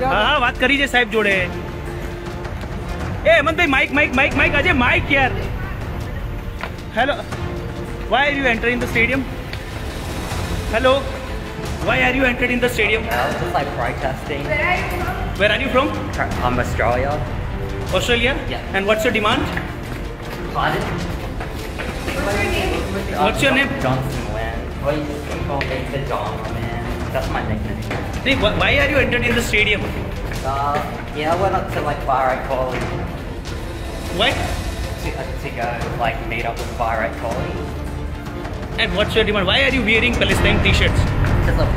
हाँ बात करिए साहब जोड़े। ए अहमद भाई माइक अजय माइक यार। Hello, why are you entering the stadium? Hello, why are you entering in the stadium? I was just like protesting. Where are you from? I'm Australia. Australia? Yeah. And what's your demand? Pardon? What's your name? Johnson Wen. Well, you just call me the John, man. That's my nickname. Hey, why are you entered in the stadium? Yeah, I went up to like far right quality Why? to go like meet up with far right quality. And what's your demand? Why are you wearing Palestine t-shirts? Because of